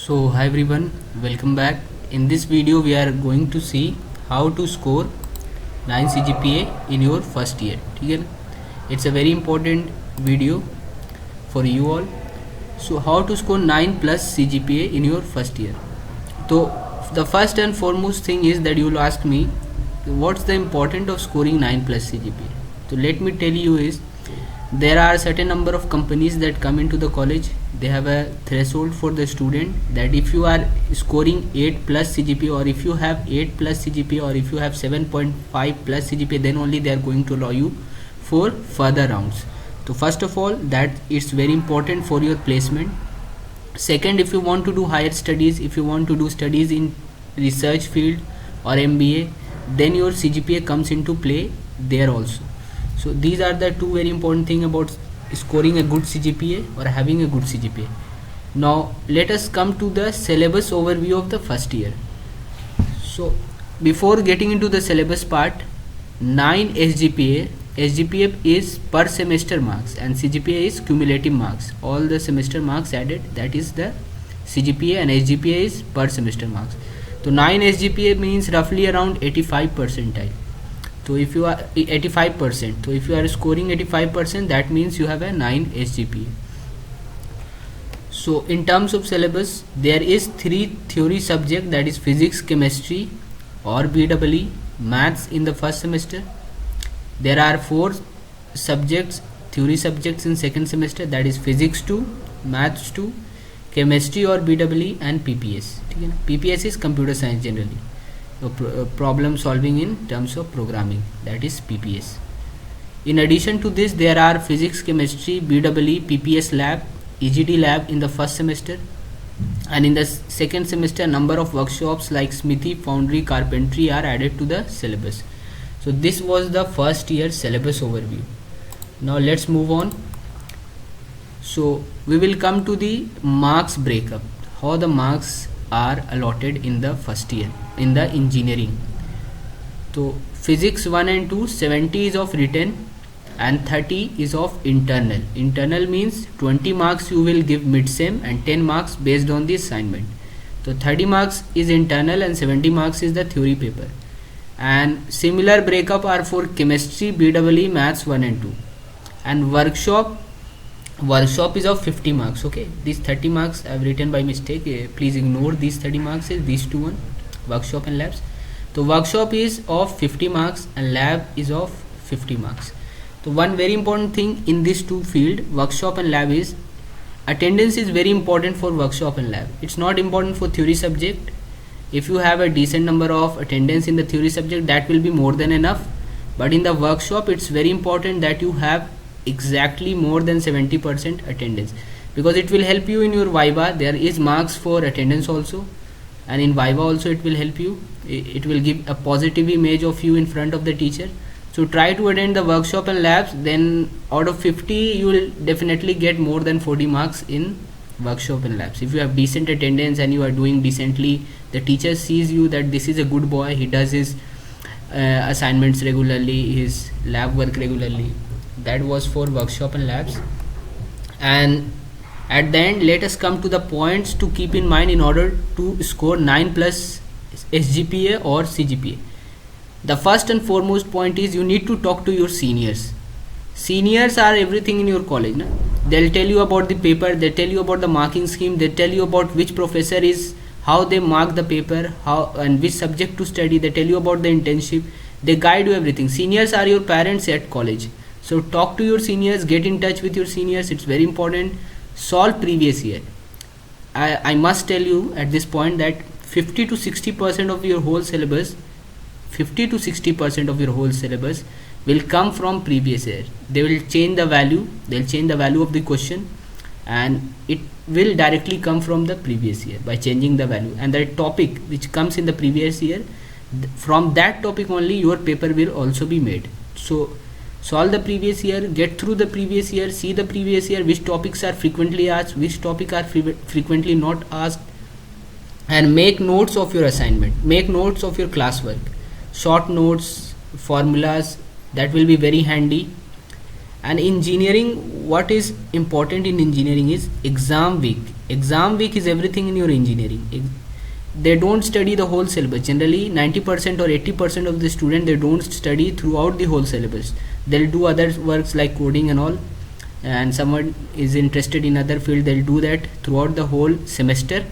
So hi everyone, welcome back. In this video we are going to see how to score 9 CGPA in your first year. ठीक है ना? It's a very important video for you all. So how to score 9 plus CGPA in your first year. So the first and foremost thing is that you will ask me what's the importance of scoring 9 plus CGPA. So let me tell you is there are certain number of companies that come into the college. They have a threshold for the student that if you are scoring 8 plus CGPA, or if you have 8 plus CGPA, or if you have 7.5 plus CGPA, then only they are going to allow you for further rounds. So first of all, that it's very important for your placement. Second, if you want to do higher studies, if you want to do studies in research field or MBA, then your CGPA comes into play there also. So these are the two very important thing about scoring a good CGPA or having a good CGPA. Now let us come to the syllabus overview of the first year. So before getting into the syllabus part, 9 SGPA is per semester marks and CGPA is cumulative marks. All the semester marks added, that is the CGPA, and SGPA is per semester marks. So 9 SGPA means roughly around 85 percentile. So if you are 85%, so if you are scoring 85%, that means you have a 9 SGPA. So in terms of syllabus, there is 3 theory subject, that is physics, chemistry or BEE, maths in the first semester. There are 4 subjects, theory subjects in second semester, that is physics 2, maths 2, chemistry or BEE and PPS. PPS is computer science generally. Problem solving in terms of programming, that is PPS. In addition to this, there are physics, chemistry, BEE, PPS lab, EGD lab in the first semester, and in the second semester number of workshops like smithy, foundry, carpentry are added to the syllabus. So this was the first year syllabus overview. Now let's move on. So we will come to the marks breakup, how the marks are allotted in the first year in the engineering. So physics 1 and 2, 70 is of written and 30 is of internal. Internal means 20 marks you will give mid-sem and 10 marks based on the assignment. So 30 marks is internal and 70 marks is the theory paper. And similar breakup are for chemistry, BEE, maths 1 and 2. And workshop is of 50 marks. Okay, these 30 marks I have written by mistake, please ignore these 30 marks, is these two one, workshop and labs. So workshop is of 50 marks and lab is of 50 marks. So one very important thing in these two field, workshop and lab, is attendance is very important for workshop and lab. It's not important for theory subject. If you have a decent number of attendance in the theory subject, that will be more than enough, but in the workshop it's very important that you have exactly more than 70% attendance, because it will help you in your viva. There is marks for attendance also, and in viva also it will help you. It will give a positive image of you in front of the teacher. So try to attend the workshop and labs, then out of 50 you will definitely get more than 40 marks in workshop and labs. If you have decent attendance and you are doing decently, the teacher sees you that this is a good boy, he does his assignments regularly, his lab work regularly. That was for workshop and labs. And at the end, let us come to the points to keep in mind in order to score 9 plus SGPA or CGPA. The first and foremost point is you need to talk to your seniors. Seniors are everything in your college. Na? They'll tell you about the paper, they tell you about the marking scheme, they tell you about which professor is, how they mark the paper, how and which subject to study, they tell you about the internship, they guide you everything. Seniors are your parents at college. So talk to your seniors, get in touch with your seniors, it's very important. Solve previous year. I must tell you at this point that 50 to 60% of your whole syllabus, 50 to 60% of your whole syllabus will come from previous year. They will change the value, they'll change the value of the question, and it will directly come from the previous year by changing the value. And the topic which comes in the previous year, from that topic only your paper will also be made. So solve the previous year, get through the previous year, see the previous year, which topics are frequently asked, which topic are frequently not asked, and make notes of your assignment, make notes of your classwork, short notes, formulas, that will be very handy. And engineering, what is important in engineering is exam week. Exam week is everything in your engineering. They don't study the whole syllabus. Generally 90% or 80% of the student, they don't study throughout the whole syllabus. They'll do other works like coding and all, and someone is interested in other field, they'll do that throughout the whole semester.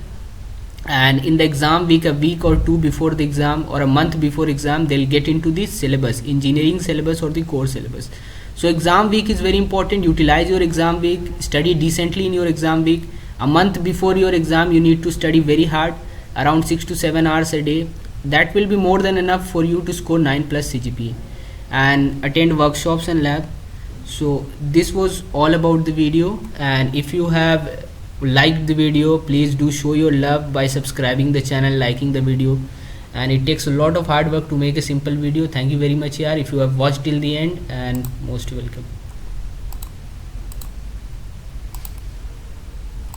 And in the exam week, a week or two before the exam or a month before exam, they'll get into the syllabus, engineering syllabus or the core syllabus. So exam week is very important. Utilize your exam week, study decently in your exam week. A month before your exam, you need to study very hard, around 6 to 7 hours a day. That will be more than enough for you to score 9+ CGPA and attend workshops and lab. So this was all about the video, and if you have liked the video, please do show your love by subscribing the channel, liking the video. And it takes a lot of hard work to make a simple video. Thank you very much yaar if you have watched till the end, and most welcome.